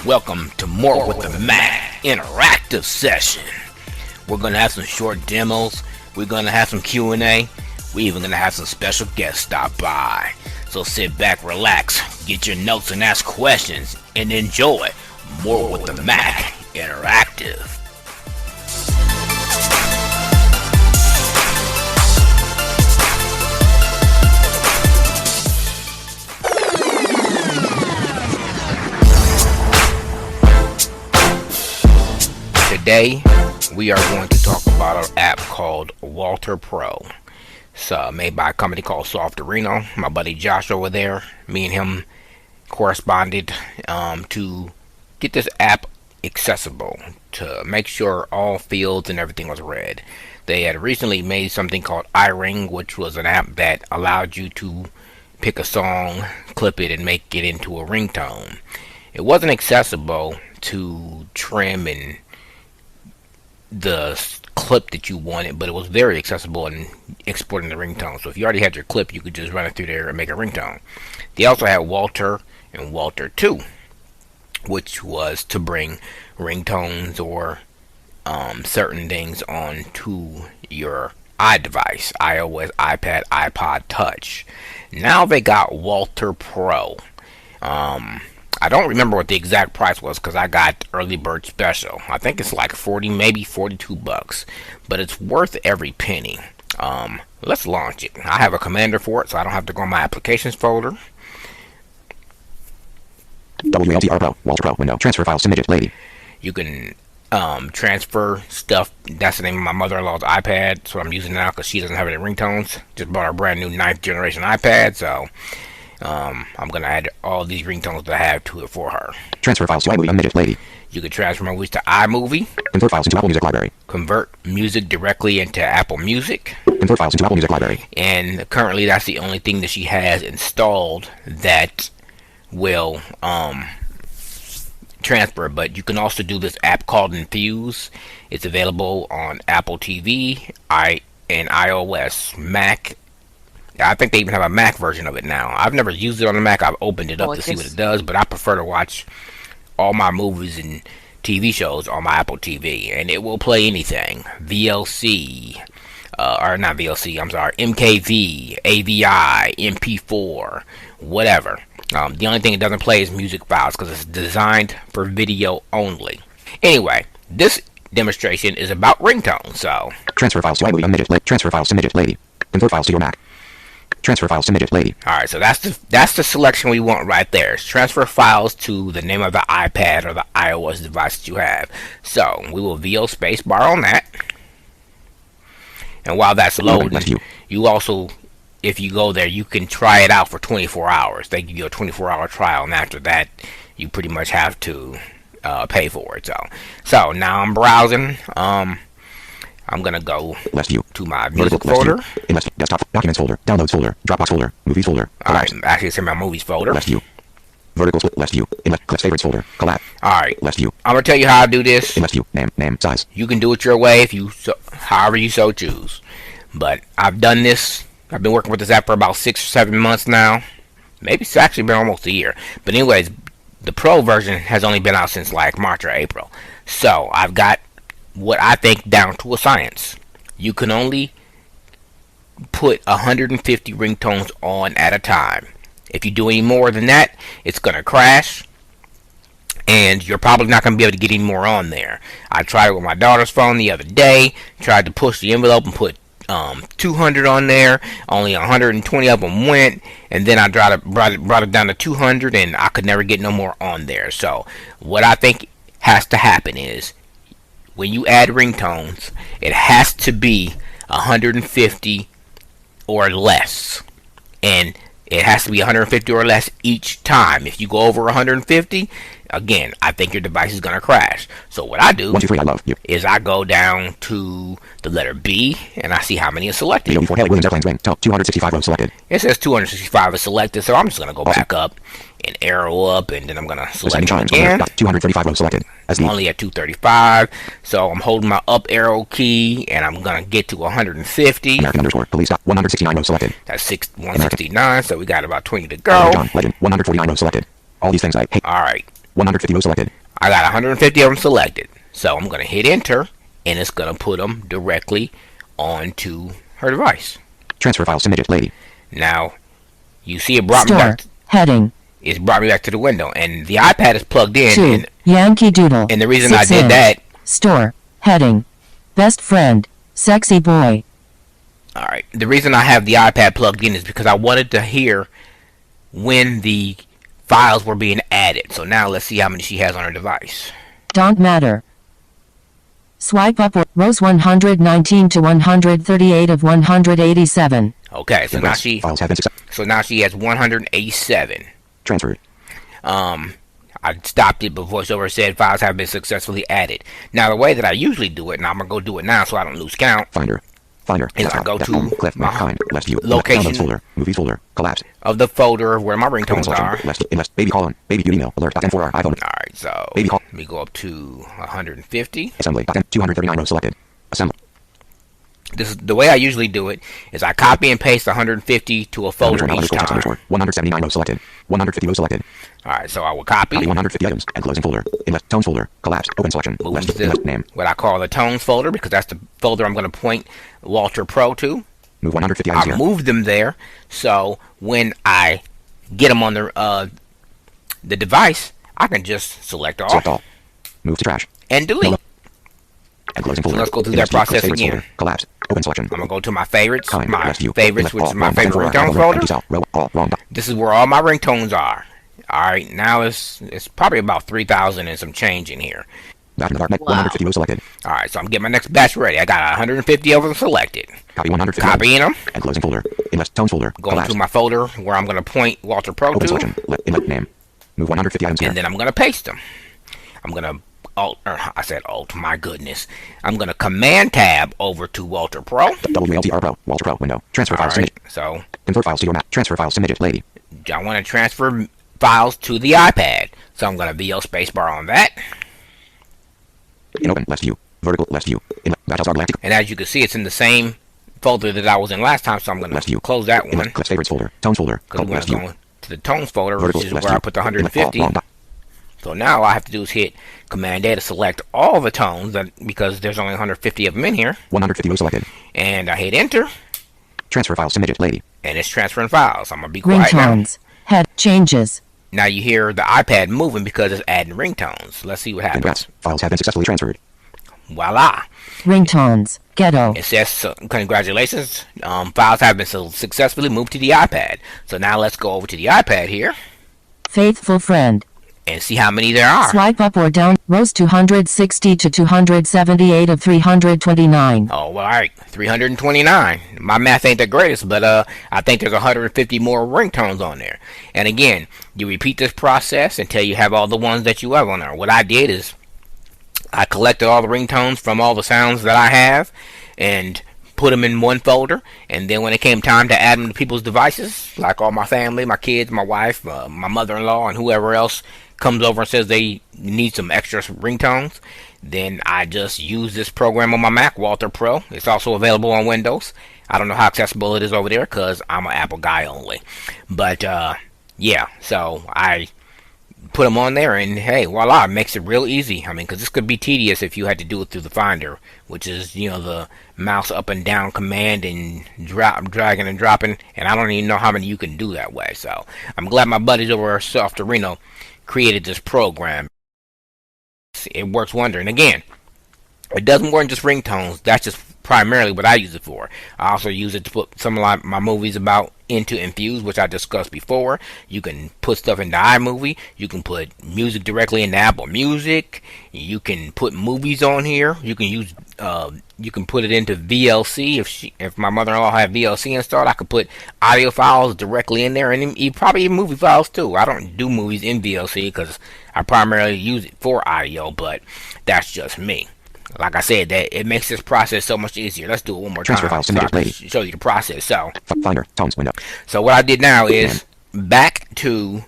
Welcome to More with the Mac interactive session. We're going to have some short demos. We're going to have some Q&A. We're even going to have some special guests stop by. So sit back, relax, get your notes and ask questions, and enjoy More with the Mac interactive. Today, we are going to talk about an app called WALTR PRO. It's made by a company called Softerino. My buddy Josh over there, me and him corresponded to get this app accessible, to make sure all fields and everything was read. They had recently made something called Iring, which was an app that allowed you to pick a song, clip it, and make it into a ringtone. It wasn't accessible to trim and the clip that you wanted, but it was very accessible in exporting the ringtone. So if you already had your clip, you could just run it through there and make a ringtone. They also had WALTR and WALTR 2, which was to bring ringtones or certain things onto your iDevice, iOS, iPad, iPod Touch. Now they got WALTR Pro. I don't remember what the exact price was because I got early bird special. I think it's like 40, maybe 42 bucks, but it's worth every penny. Let's launch it. I have a commander for it, so I don't have to go in my applications folder. WALTR PRO, WALTR PRO window, transfer files submitted, lady. You can transfer stuff. That's the name of my mother-in-law's iPad, so I'm using it now because she doesn't have any ringtones. Just bought a brand new 9th generation iPad, so I'm going to add all these ringtones that I have to it for her. Transfer files to iMovie unmuted, lady. You can transfer movies to iMovie. Convert files into Apple Music library. Convert music directly into Apple Music. Convert files into Apple Music library. And currently that's the only thing that she has installed that will transfer. But you can also do this app called Infuse. It's available on Apple TV, and iOS, Mac. I think they even have a Mac version of it now. I've never used it on the Mac. I've opened it up to see what it does, but I prefer to watch all my movies and TV shows on my Apple TV, and it will play anything. VLC, or not VLC, I'm sorry, MKV, AVI, MP4, whatever. The only thing it doesn't play is music files because it's designed for video only. Anyway, this demonstration is about ringtones, so. Transfer files to iMovie unmuted, transfer files submitted, lady. Convert files to your Mac. Transfer files submitted, lady. Alright, so that's the selection we want right there. It's transfer files to the name of the iPad or the iOS device that you have. So we will VO spacebar on that. And while that's loading, you also, if you go there, you can try it out for 24 hours. They give you a 24-hour trial, and after that, you pretty much have to pay for it. So now I'm browsing. I'm gonna go to my music folder. Desktop, documents folder, downloads folder, Dropbox folder, movies folder. Alright, actually it's in my movies folder. Left view. Vertical split, left view. Clips favorites folder. Collab. Alright. Left view. I'm gonna tell you how to do this. Left view. Name, size. You can do it your way if you however you so choose. But I've done this. I've been working with this app for about 6 or 7 months now. Maybe it's actually been almost a year. But anyways, the Pro version has only been out since like March or April. So I've got what I think down to a science. You can only put 150 ringtones on at a time. If you do any more than that, it's going to crash, and you're probably not going to be able to get any more on there. I tried it with my daughter's phone the other day, tried to push the envelope and put 200 on there. Only 120 of them went, and then I brought it down to 200, and I could never get no more on there. So what I think has to happen is, when you add ringtones, it has to be 150 or less. And it has to be 150 or less each time. If you go over 150, again, I think your device is going to crash. So what I do 1, 2, 3, I love you. is I go down to the letter B, and I see how many is selected. Video before Haley Williams airplanes ring. 265 rows selected. It says 265 is selected, so I'm just going to go back up and arrow up, and then I'm going to select it again. 235 rows selected. I'm only at 235, so I'm holding my up arrow key, and I'm going to get to 150. American underscore police dot 169 rows selected. That's 169, so we got about 20 to go. John Legend 149 rows selected. All these things I hate. Alright. 150 rows selected. I got 150 of them selected. So I'm going to hit enter, and it's going to put them directly onto her device. Transfer file submitted, lady. Now, you see it brought me Store. back. Heading. It's brought me back to the window, and the iPad is plugged in. 2. And, Yankee Doodle. and the reason I 6 did inch. that. Store. Heading. Best friend. Sexy boy. All right. The reason I have the iPad plugged in is because I wanted to hear when the files were being added. So now let's see how many she has on her device. Don't matter. Swipe up or rows 119 to 138 of 187. Okay, so now she Files have been has 187. transferred. I stopped it, but VoiceOver said files have been successfully added. Now the way that I usually do it, and I'm gonna go do it now so I don't lose count. Finder. Is I go to Cliff, my kind, left view, location folder, movies folder, collapse. of the folder where my ringtones are. Left, baby colon, baby view email, alert, .m4r, iPhone. Alright, so Baby call. let me go up to 150. Assembly, 239 rows selected. Assembly. This is the way I usually do it, is I copy and paste 150 to a folder each time. 179 rows selected. 150 rows selected. Alright, so I will copy. 150 items and closing folder. Inlet tones folder. Collapse. Open selection. Move Left. to Inlet name. what I call the tones folder, because that's the folder I'm going to point WALTR PRO to. Move 150 items I here. moved them there, so when I get them on the device, I can just select all, Select all. Move to trash. and delete. And closing So folder. let's go through Inlet that process favorites again. folder. Collapse. Open selection. I'm going to go to my favorites, Kind. my Left view. favorites, which is my favorite ringtone folder. Row. All wrong. This is where all my ringtones are. Alright, now it's probably about 3,000 and some change in here. Back in the dark net. 150 rows selected. Alright, so I'm getting my next batch ready. I got 150 of them selected. Copy 150. Copying them. And closing folder. Inlet tones folder. Going Collapse. to my folder where I'm going to point WALTR PRO Open to. selection. Inlet name. Move 150 items here. And then I'm going to paste them. I'm going to I said alt, my goodness. I'm going to command tab over to WALTR PRO. WALTR PRO. WALTR PRO window. Transfer files Alright, submitted. so Import files to your Mac. Transfer files submitted. Lady. I want to transfer files to the iPad. So I'm going to VO spacebar on that. In open. Left view. Vertical. Left view. Inlet. Battlestar Galactic. And as you can see, it's in the same folder that I was in last time. So I'm going Left to view. close that one. Inlet. Clips favorites folder. Tones folder. Because we're Left going view. to go to the tones folder, Vertical. which is Left where view. I put the Inlet. 150. Wrong. So now all I have to do is hit Command A to select all the tones, because there's only 150 of them in here. 150 rows selected. And I hit enter, Transfer files submitted. Lady. and it's transferring files. I'm going to be quiet now. Ringtones. Head. Changes. Now you hear the iPad moving because it's adding ringtones. Let's see what happens. Congrats. Files have been successfully transferred. Voila. Ringtones. Ghetto. It says, congratulations, files have been successfully moved to the iPad. So now let's go over to the iPad here Faithful friend. and see how many there are. Swipe up or down. Rows 260 to 278 of 329. Oh, all right, 329. My math ain't the greatest, but I think there's 150 more ringtones on there. And again, you repeat this process until you have all the ones that you have on there. What I did is I collected all the ringtones from all the sounds that I have and put them in one folder. And then when it came time to add them to people's devices, like all my family, my kids, my wife, my mother-in-law, and whoever else comes over and says they need some extra ringtones, then I just use this program on my Mac, WALTR PRO. It's also available on Windows. I don't know how accessible it is over there because I'm an Apple guy only. But yeah, so I put them on there, and hey, voila, it makes it real easy. I mean, because this could be tedious if you had to do it through the Finder, which is, you know, the mouse up and down command and dragging and dropping, and I don't even know how many you can do that way. So I'm glad my buddies over at Softorino created this program. It works wonder. And again, it doesn't work just ringtones. That's just primarily what I use it for. I also use it to put some of my movies about into Infuse, which I discussed before. You can put stuff into iMovie. You can put music directly into Apple Music. You can put movies on here. You can use you can put it into VLC. If my mother-in-law had VLC installed, I could put audio files directly in there, and probably even movie files too. I don't do movies in VLC because I primarily use it for audio, but that's just me. Like I said, that it makes this process so much easier. Let's do it one more Transfer time files so I submitted. can show you the process. So Finder. Tones window. so what I did now is back to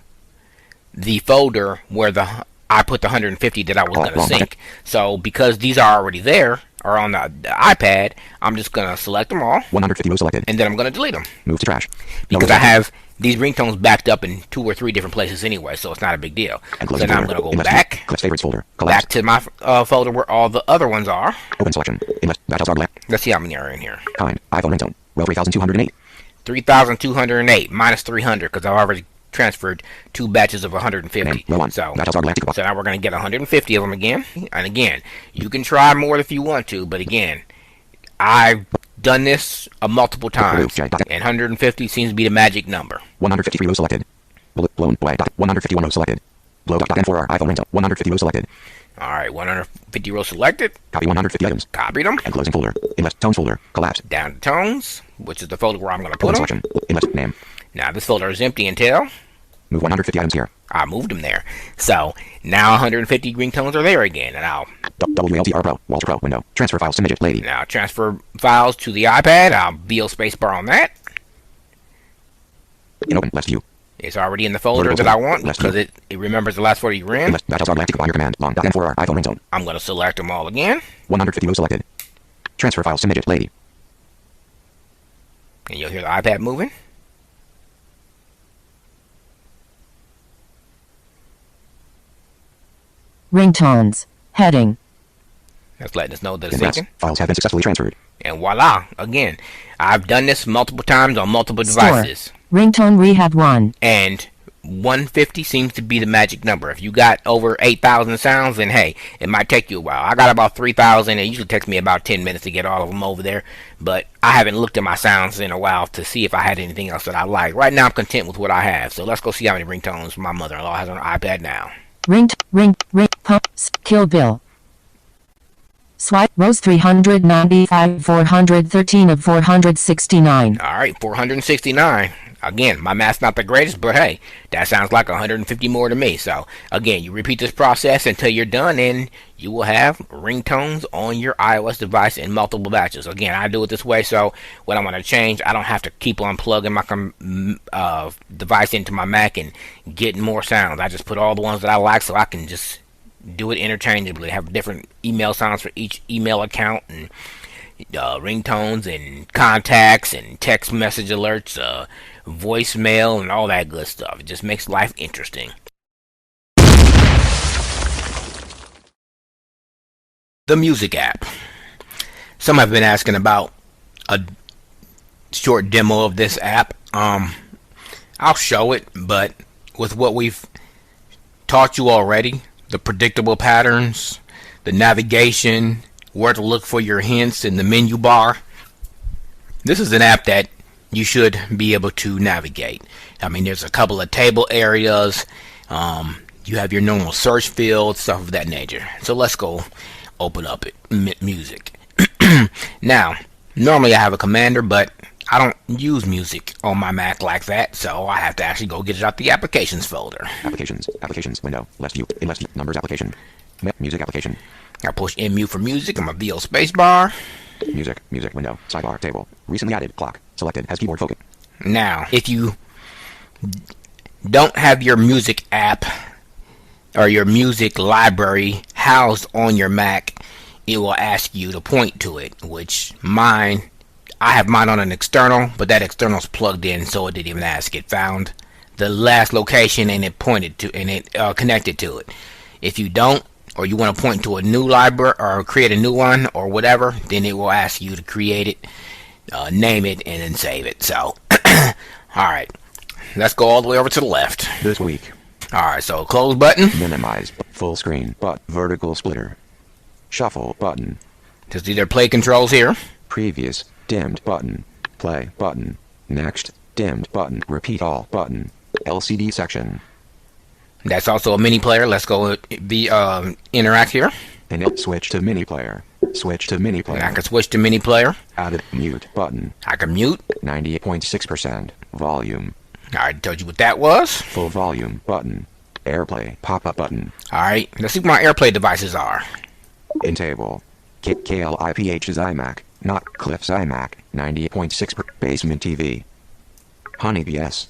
the folder where I put the 150 that I was going to sync. So because these are already there, or on the iPad, I'm just going to select them all, 150 rows selected. and then I'm going to delete them. Move to trash. Because I have these ringtones backed up in 2 or 3 different places anyway, so it's not a big deal. And So closing now I'm folder. going to go Invest back, Clips favorites folder. Collapse. back to my folder where all the other ones are. Open selection. Invest. Battles are left. Let's see how many are in here. Kind. iPhone ringtone. Well, 3,208. 3,208 minus 300 because I've already transferred 2 batches of 150. Name. Row 1. So, Battles are left. so now we're going to get 150 of them again. And again, you can try more if you want to, but again, I've done this multiple times, and 150 seems to be the magic number. 153 rows selected. Bullet blown away. 151 rows selected. Blow N4R iPhone ringtone. 150 rows selected. Alright, 150 rows selected. Copy 150 items. Copied them. And closing folder. Invest tones folder. Collapse. Down to tones, which is the folder where I'm going to Open put them. selection. Invest name. Now this folder is empty until Move 150 items here. I moved them there. So now 150 ringtones are there again, and I'll WALTR PRO. WALTR PRO window. Transfer files to midget lady. now transfer files to the iPad. I'll VO spacebar on that. In open left view. It's already in the folder Vertical that I select. want Left because view. it remembers the last folder you were in. Invest battles are left on your command. Long N4R iPhone ringtone. I'm going to select them all again, 150 rows selected. Transfer files to midget lady. and you'll hear the iPad moving. Ringtones. Heading. That's letting us know that it's Congrats. syncing. Files have been successfully transferred. And voila! Again, I've done this multiple times on multiple Store. devices. Ringtone Rehab 1. And 150 seems to be the magic number. If you got over 8,000 sounds, then hey, it might take you a while. I got about 3,000. It usually takes me about 10 minutes to get all of them over there. But I haven't looked at my sounds in a while to see if I had anything else that I like. Right now, I'm content with what I have. So let's go see how many ringtones my mother-in-law has on her iPad now. Ring, pump, Kill Bill. Swipe, rows 395, 413 of 469. All right, 469. Again, my math's not the greatest, but hey, that sounds like 150 more to me. So, again, you repeat this process until you're done, and you will have ringtones on your iOS device in multiple batches. Again, I do it this way, so when I want to change, I don't have to keep on plugging my device into my Mac and getting more sounds. I just put all the ones that I like so I can just do it interchangeably. Have different email sounds for each email account, and ringtones and contacts and text message alerts, voicemail and all that good stuff. It just makes life interesting. The music app. Some have been asking about a short demo of this app. I'll show it, but with what we've taught you already, the predictable patterns, the navigation, where to look for your hints in the menu bar, this is an app that you should be able to navigate. I mean, there's a couple of table areas. You have your normal search field, stuff of that nature. So let's go open up music. Now, normally I have a commander, but I don't use music on my Mac like that, so I have to actually go get it out the applications folder. Applications window. Left view. In left view. Numbers application. Music application. I push mute for music. I'm a VO spacebar. Music window. Sidebar table. Recently added clock. Selected has keyboard focus. Now, if you don't have your music app or your music library housed on your Mac, it will ask you to point to it, which I have mine on an external, but that external's plugged in, so it didn't even ask. It found the last location and it pointed to, and it connected to it. If you don't, or you want to point to a new library or create a new one or whatever, then it will ask you to create it, name it, and then save it. So, alright, let's go all the way over to the left. This week. Alright, so close button. Minimize. Full screen. But vertical splitter. Shuffle button. Just either play controls here. Previous. Dimmed button. Play button. Next. Dimmed button. Repeat all button. LCD section. That's also a mini player. Let's go interact here. And it switch to mini player. Switch to mini player. And I can switch to mini player. Added mute button. I can mute. 98.6% volume. I already told you what that was. Full volume button. Airplay pop-up button. Alright, let's see what my AirPlay devices are. In table. KLIPH's iMac, not Cliff's iMac. 98.6 basement TV. Honeybee S.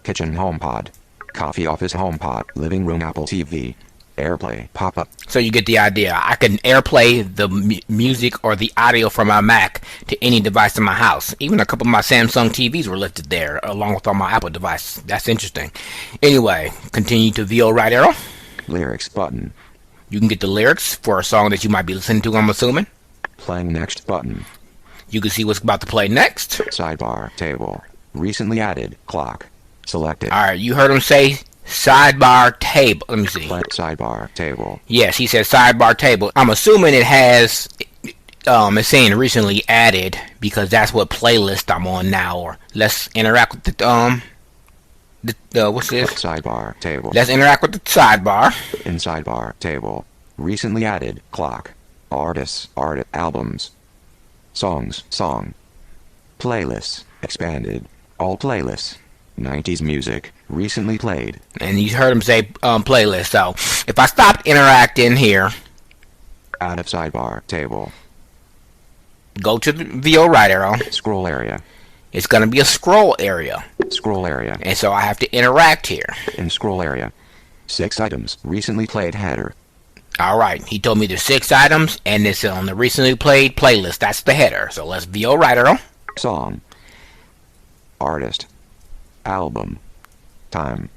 Kitchen HomePod. Coffee Office HomePod. Living Room Apple TV. AirPlay pop-up. So you get the idea. I can AirPlay the music or the audio from my Mac to any device in my house. Even a couple of my Samsung TVs were listed there, along with all my Apple devices. That's interesting. Anyway, continue to VO right arrow. Lyrics button. You can get the lyrics for a song that you might be listening to, I'm assuming. Playing next button. You can see what's about to play next. Sidebar table. Recently added clock. Selected. Alright, you heard him say sidebar table. Let me see. Sidebar table. Yes, he said sidebar table. I'm assuming it has, it's saying recently added because that's what playlist I'm on now. Or let's interact with the what's this? Sidebar table. Let's interact with the sidebar. In sidebar table. Recently added clock. Artists, albums. Songs, song. Playlists, expanded. All playlists. 90s music, recently played. And you heard him say playlist. So if I stopped interacting here, Out of sidebar table. go to the VO right arrow. Scroll area. It's going to be a scroll area. Scroll area. And so I have to interact here. In scroll area. 6 items, recently played header. Alright, he told me there's 6 items, and it's on the recently played playlist. That's the header. So let's VO right arrow. Song. Artist. Album. Time.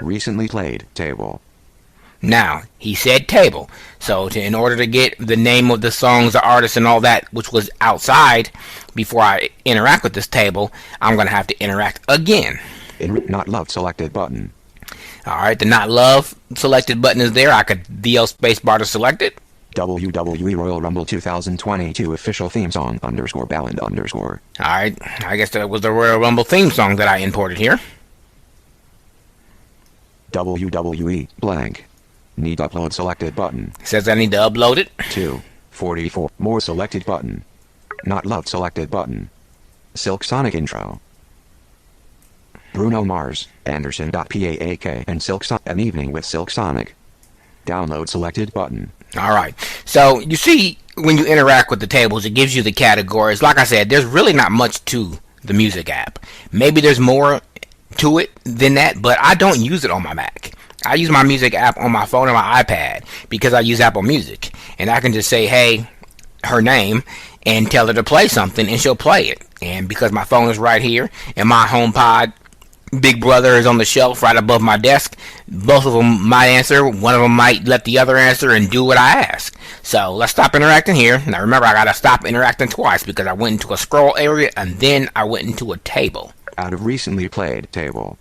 Recently played table. Now, he said table. So in order to get the name of the songs, the artists, and all that, which was outside, before I interact with this table, I'm going to have to interact again. In not loved selected button. Alright, the not love selected button is there. I could VO spacebar to select it. WWE Royal Rumble 2022 official theme song _ballad _. Alright, I guess that was the Royal Rumble theme song that I imported here. WWE blank. Need upload selected button. It says I need to upload it. 244 more selected button. Not loved selected button. Silk Sonic intro. Bruno Mars, Anderson.PAAK and Silk Sonic. An evening with Silk Sonic. Download selected button. Alright, so you see when you interact with the tables, it gives you the categories. Like I said, there's really not much to the music app. Maybe there's more to it than that, but I don't use it on my Mac. I use my music app on my phone and my iPad because I use Apple Music. And I can just say, hey, her name, and tell her to play something, and she'll play it. And because my phone is right here, and my HomePod Big Brother is on the shelf right above my desk, both of them might answer. One of them might let the other answer and do what I ask. So let's stop interacting here. Now remember, I gotta stop interacting twice because I went into a scroll area and then I went into a table. Out of recently played table.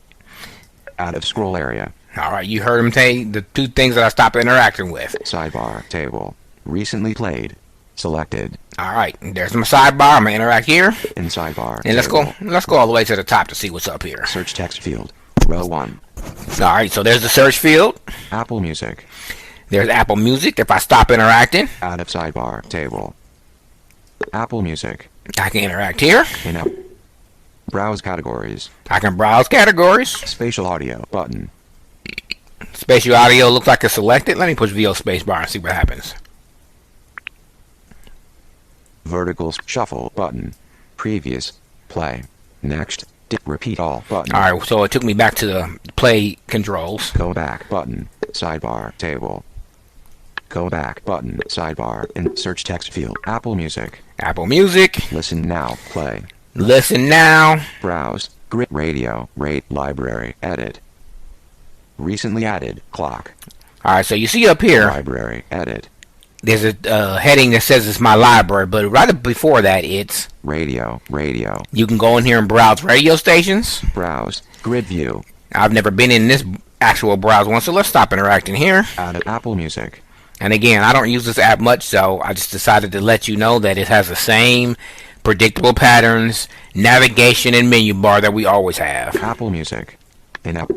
Out of scroll area. Alright, you heard him say the 2 things that I stopped interacting with. Sidebar table. Recently played. Selected. Alright, there's my sidebar. I'm gonna interact here. In sidebar. And let's go all the way to the top to see what's up here. Search text field. Row 1. Alright, so there's the search field. Apple Music. There's Apple Music. If I stop interacting, Out of sidebar table. Apple Music. I can interact here. In up. Browse categories. I can browse categories. Spatial audio button. Spatial audio looks like it's selected. Let me push VO spacebar and see what happens. Vertical shuffle button. Previous. Play. Next. Repeat all button. Alright, so it took me back to the play controls. Go back button. Sidebar table. Go back button. Sidebar. In search text field. Apple Music. Apple Music. Listen now. Play. Listen now. Browse. Grit radio. Rate library. Edit. Recently added. Clock. Alright, so you see up here, Library. Edit. there's a heading that says it's my library, but right before that, it's Radio. Radio. you can go in here and browse radio stations. Browse. Grid view. I've never been in this actual browse one, so let's stop interacting here. Out of Apple Music. And again, I don't use this app much, so I just decided to let you know that it has the same predictable patterns, navigation, and menu bar that we always have. Apple Music. In app.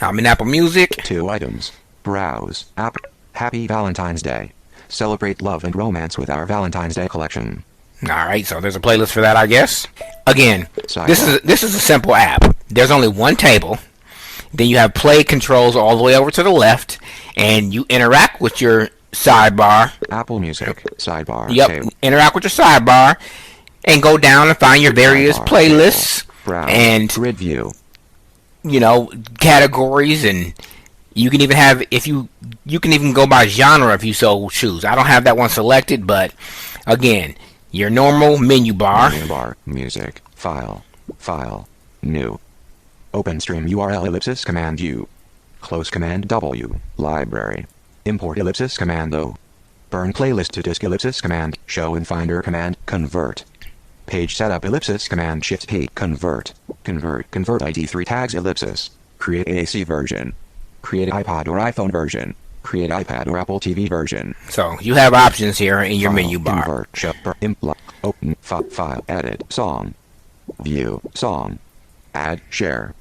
I'm in Apple Music. 2 items. Browse. App. Happy Valentine's Day. Celebrate love and romance with our Valentine's Day collection. Alright, so there's a playlist for that, I guess. Again, Sidebar. this is a simple app. There's only one table. Then you have play controls all the way over to the left, and you interact with your sidebar. Apple Music. Sidebar. Yep, Table. interact with your sidebar, and go down and find your various Sidebar, playlists Browse. and Grid view. categories and You can even have, if you can even go by genre if you so choose. I don't have that one selected, but again, your normal menu bar. Menu bar, music, file, new. Open stream URL ellipsis command U. Close command W, library. Import ellipsis command O. Burn playlist to disk ellipsis command, show in Finder command, convert. Page setup ellipsis command shift P, convert ID 3 tags ellipsis. Create AAC version. Create iPod or iPhone version. Create iPad or Apple TV version. So you have options here in your File, menu bar. Invert, show, open, file, edit, song. View, song. Add, share.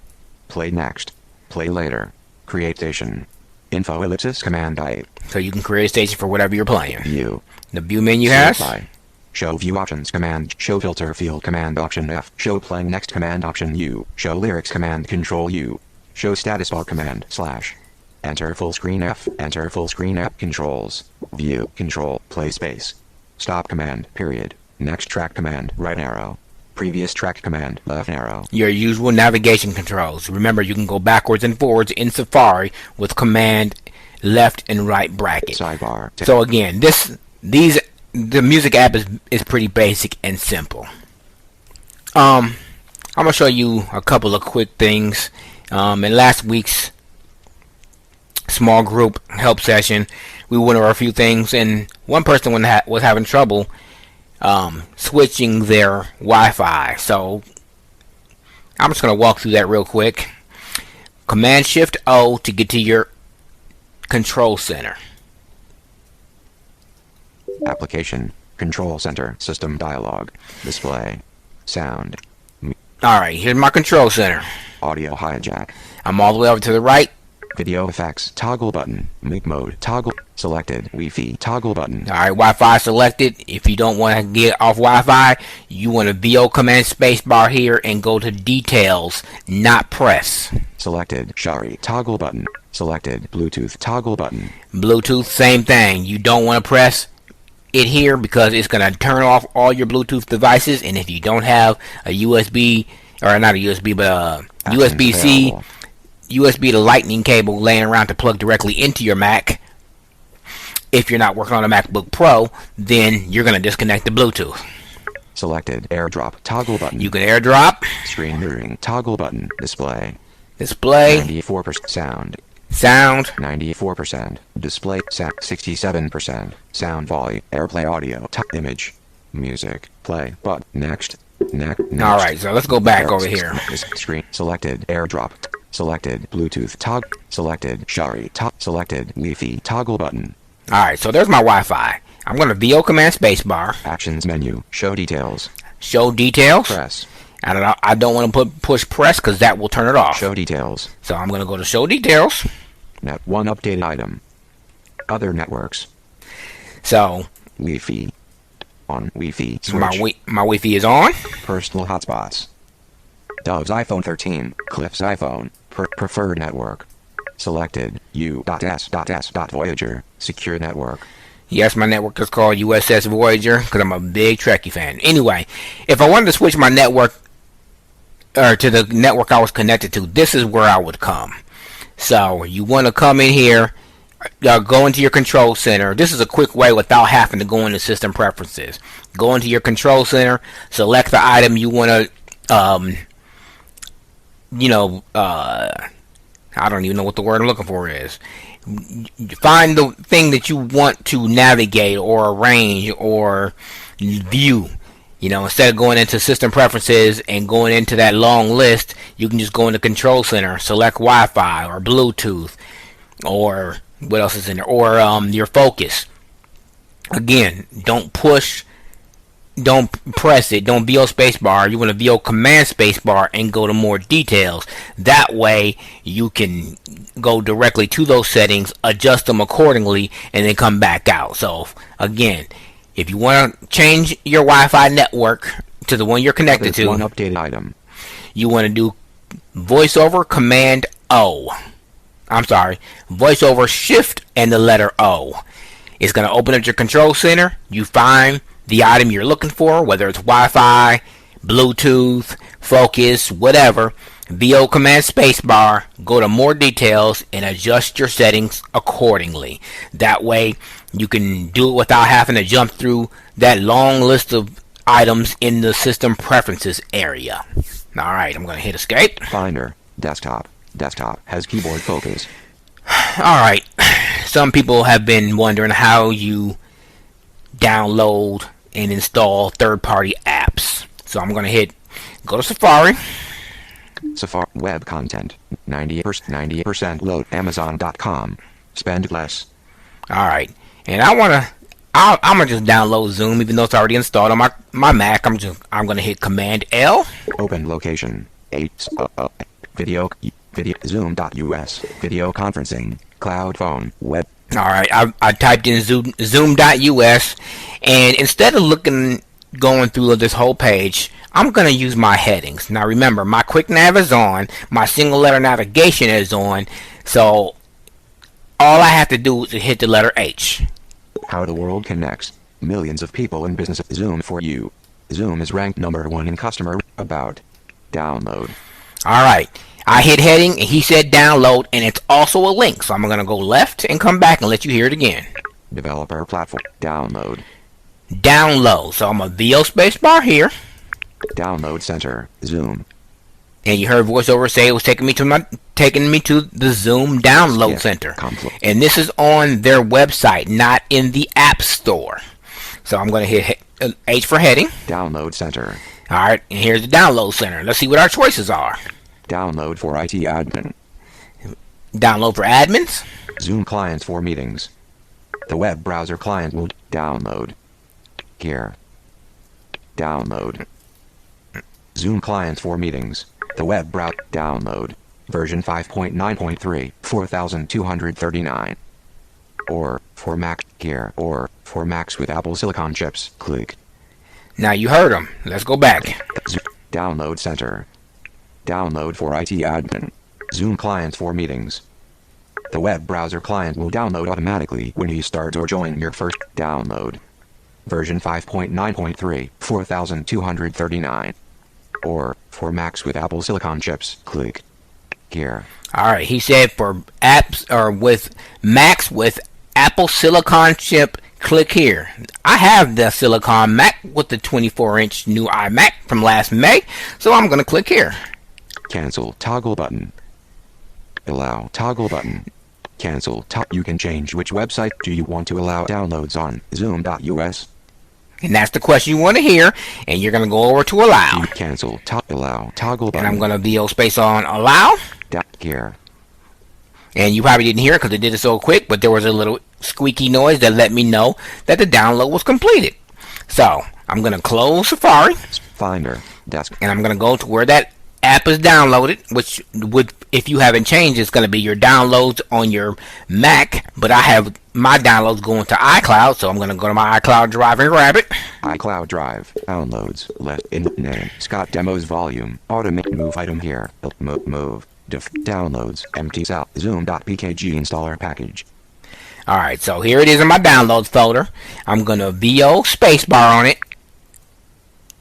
Play next. Play later. Create station. Info ellipsis command I. So you can create a station for whatever you're playing. View. The view menu has. By. Show view options command, show filter field command option F, show playing next command option U, show lyrics command control U, show status bar command slash. Enter full screen F, enter full screen app controls, view, control, play space. Stop command, period. Next track command, right arrow. Previous track command, left arrow. Your usual navigation controls. Remember, you can go backwards and forwards in Safari with command left and right bracket. Sidebar. So again, the music app is pretty basic and simple. I'm gonna show you a couple of quick things. In last week's small group help session, we went over a few things, and one person was having trouble switching their Wi-Fi. So I'm just gonna walk through that real quick. Command Shift O to get to your control center. Application, control center, system dialog, display, sound. Alright, here's my control center. Audio hijack. I'm all the way over to the right. Video effects, toggle button, MIG mode, toggle, selected, Wi-Fi, toggle button. Alright, Wi-Fi selected. If you don't want to get off Wi-Fi, you want to VO command spacebar here and go to details, not press. Selected, Shari, toggle button, selected, Bluetooth, toggle button. Bluetooth, same thing. You don't want to press it here because it's going to turn off all your Bluetooth devices, and if you don't have a USB, or not a USB, but a USB-C, USB to Lightning cable laying around to plug directly into your Mac, if you're not working on a MacBook Pro, then you're going to disconnect the Bluetooth. Selected, airdrop, toggle button. You can airdrop. Screen mirroring, toggle button, display. 94% sound. Sound. 94%. Display, sound, 67%. Sound volume, AirPlay audio, image, music, play, but, next. Alright, so let's go back over here. Screen, selected, airdrop, selected, Bluetooth, selected, Shari, selected, Wi-Fi, toggle button. Alright, so there's my Wi-Fi. I'm going to VO command spacebar. Actions menu, show details. Show details. Press. I don't want to push press because that will turn it off. Show details. So I'm going to go to show details. Net 1 updated item. Other networks. So Wi-Fi. On Wi-Fi. Switch. My Wi-Fi is on. Personal hotspots. Dove's iPhone 13. Cliff's iPhone. Preferred network. Selected. U.S.S. Voyager. Secure network. Yes, my network is called USS Voyager because I'm a big Trekkie fan. Anyway, if I wanted to switch my network or to the network I was connected to, this is where I would come. So you want to come in here, go into your control center. This is a quick way without having to go into system preferences. Go into your control center, select the item you want to, I don't even know what the word I'm looking for is. Find the thing that you want to navigate or arrange or view. Instead of going into system preferences and going into that long list, you can just go into control center, select Wi-Fi or Bluetooth or what else is in there, or your focus. Again, don't press it, don't VO spacebar. You want to VO command spacebar and go to more details. That way you can go directly to those settings, adjust them accordingly, and then come back out. So again, if you want to change your Wi-Fi network to the one you're connected to, one updated item. You want to do voiceover command O. Voiceover shift and the letter O. It's going to open up your control center. You find the item you're looking for, whether it's Wi-Fi, Bluetooth, focus, whatever. VO command spacebar, go to more details, and adjust your settings accordingly. That way you can do it without having to jump through that long list of items in the system preferences area. Alright, I'm going to hit escape. Finder. Desktop. Desktop has keyboard focus. Alright, some people have been wondering how you download and install third-party apps. So I'm going to go to Safari. Safari web content. 90% load. Amazon.com. Spend less. Alright, and I'm gonna just download Zoom even though it's already installed on my Mac. I'm gonna hit Command L. Open location. 8 video zoom.us video conferencing cloud phone web. Alright, I typed in zoom.us, and instead of going through this whole page, I'm going to use my headings. Now remember, my quick nav is on, my single letter navigation is on, so all I have to do is hit the letter H. How the world connects. Millions of people in business. Zoom for you. Zoom is ranked #1 in customer about. Download. Alright, I hit heading and he said download, and it's also a link, so I'm going to go left and come back and let you hear it again. Developer platform. Download. Download. So I'm a VO spacebar here. Download center. Zoom. And you heard voiceover say it was taking me to the Zoom download center. And this is on their website, not in the App Store. So I'm going to hit H for heading. Download center. Alright, and here's the download center. Let's see what our choices are. Download for IT admin. Download for admins. Zoom clients for meetings. The web browser client will download. Here. Download. Zoom clients for meetings. The web browser download. Version 5.9.3, 4239. Or for Mac here, or for Macs with Apple Silicon chips. Click. Now you heard them. Let's go back. Download center. Download for IT admin. Zoom clients for meetings. The web browser client will download automatically when you start or join your first download. Version 5.9.3, 4239. Or for Macs with Apple Silicon chips. Click here. Alright, he said for apps or with Macs with Apple Silicon chip, click here. I have the Silicon Mac with the 24-inch new iMac from last May, so I'm going to click here. Cancel toggle button. Allow toggle button. Cancel. You can change which website do you want to allow downloads on. Zoom.us. And that's the question you want to hear, and you're going to go over to allow. Cancel. Allow toggle button. And I'm going to VO space on allow. Here. And you probably didn't hear it because it did it so quick, but there was a little squeaky noise that let me know that the download was completed. So I'm going to close Safari. Finder. Desk. And I'm going to go to where that app is downloaded, which would, if you haven't changed, it's going to be your downloads on your Mac, but I have my downloads going to iCloud, so I'm going to go to my iCloud drive and grab it. iCloud drive. Downloads. Left in name. Scott demos volume. Automate move item here. Move. Downloads. Empty cell. Zoom.pkg installer package. Alright, so here it is in my downloads folder. I'm going to VO spacebar on it.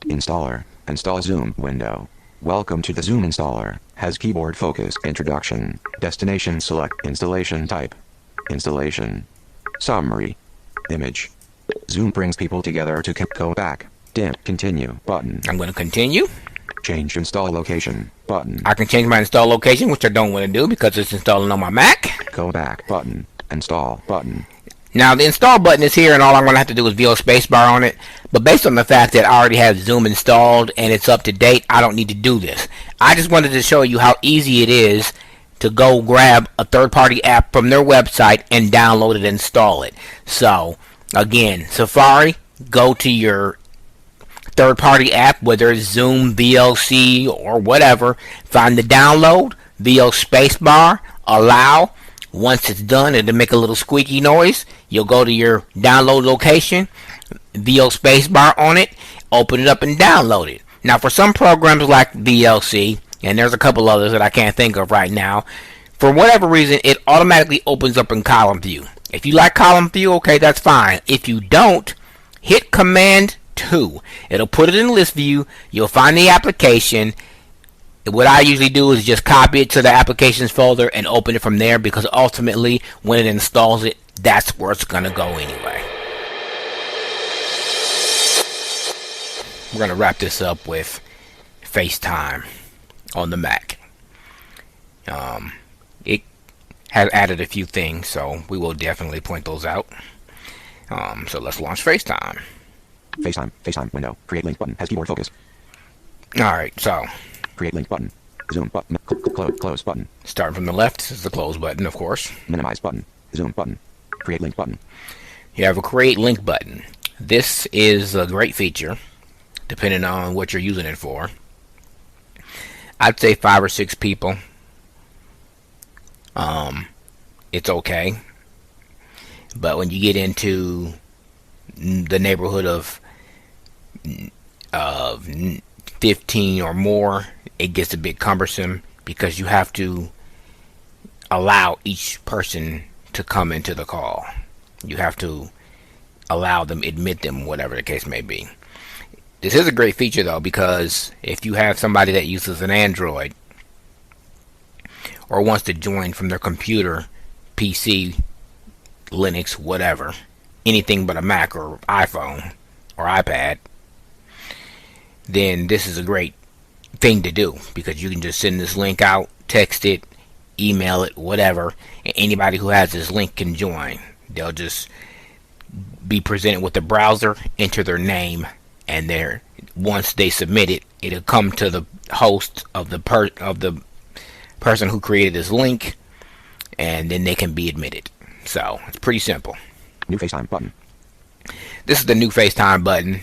Installer. Install Zoom window. Welcome to the Zoom installer. Has keyboard focus. Introduction. Destination select. Installation type. Installation. Summary. Image. Zoom brings people together to go back. Dim. Continue. Button. I'm going to continue. Change install location. Button. I can change my install location, which I don't want to do because it's installing on my Mac. Go back. Button. Install. Button. Now the install button is here, and all I'm going to have to do is VO spacebar on it. But based on the fact that I already have Zoom installed and it's up to date, I don't need to do this. I just wanted to show you how easy it is to go grab a third-party app from their website and download it and install it. So again, Safari, go to your third-party app, whether it's Zoom, VLC, or whatever. Find the download, VO spacebar, allow. Once it's done, it'll make a little squeaky noise. You'll go to your download location, VO spacebar on it, open it up and download it. Now for some programs like VLC, and there's a couple others that I can't think of right now, for whatever reason it automatically opens up in column view. If you like column view, okay, that's fine. If you don't, hit Command 2. It'll put it in list view. You'll find the application, what I usually do is just copy it to the applications folder and open it from there, because ultimately when it installs it, that's where it's gonna go anyway. We're gonna wrap this up with FaceTime on the Mac. It has added a few things, so we will definitely point those out. So let's launch FaceTime. FaceTime window. Create link button. Has keyboard focus. Alright, so Create link button. Zoom button. Close button. starting from the left, this is the close button, of course. Minimize button. Zoom button. Create link button. You have a create link button. This is a great feature, depending on what you're using it for. I'd say 5 or 6 people. It's okay. But when you get into the neighborhood of 15 or more, it gets a bit cumbersome, because you have to allow each person to come into the call. You have to allow them, admit them, whatever the case may be. This is a great feature though, because if you have somebody that uses an Android or wants to join from their computer, PC, Linux, whatever, anything but a Mac or iPhone or iPad, then this is a great thing to do, because you can just send this link out, text it, email it, whatever, and anybody who has this link can join. They'll just be presented with the browser, enter their name, and once they submit it, it'll come to the host of the person who created this link, and then they can be admitted. So it's pretty simple. New FaceTime button. This is the new FaceTime button.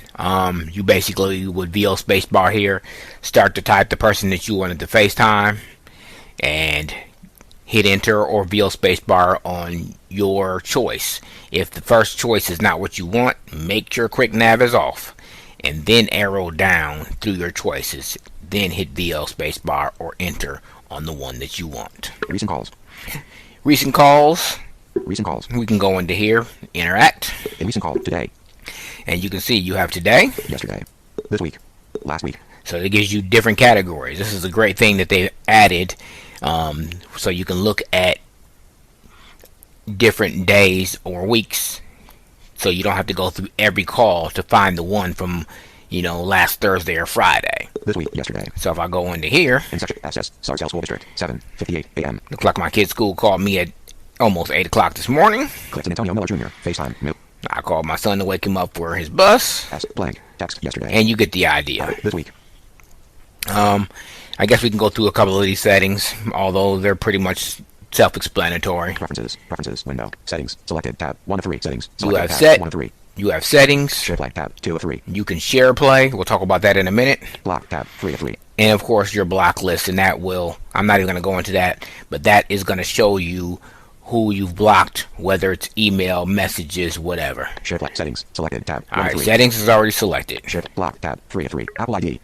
You basically would VO spacebar here, start to type the person that you wanted to FaceTime, and hit enter or VO spacebar on your choice. If the first choice is not what you want, make sure quick nav is off, and then arrow down through your choices. Then hit VO spacebar or enter on the one that you want. Recent calls. Recent calls. Recent calls. We can go into here, interact. A recent call today. And you can see you have today, Yesterday. This week. Last week. so it gives you different categories. This is a great thing that they added, so you can look at different days or weeks, so you don't have to go through every call to find the one from, last Thursday or Friday. This week. Yesterday. So if I go into here, In section SS. Sarcelle School District. 7:58 a.m. looks like my kid's school called me at almost 8 o'clock this morning. Clifton Antonio Miller Jr. FaceTime. New. I called my son to wake him up for his bus, S blank. Text yesterday. and you get the idea. This week. I guess we can go through a couple of these settings, although they're pretty much self-explanatory. Preferences window. Settings selected tab 1 of 3 settings. You Selected have tab set. 1 of 3. You have settings. Share play tab 2 of 3. You can share play. We'll talk about that in a minute. Block tab 3 of 3. And of course your block list, and that will, I'm not even going to go into that, but that is going to show you who you've blocked, whether it's email, messages, whatever. Share play settings selected tab 1 Alright, of 3. settings is already selected. Share block tab 3 of 3. Apple ID.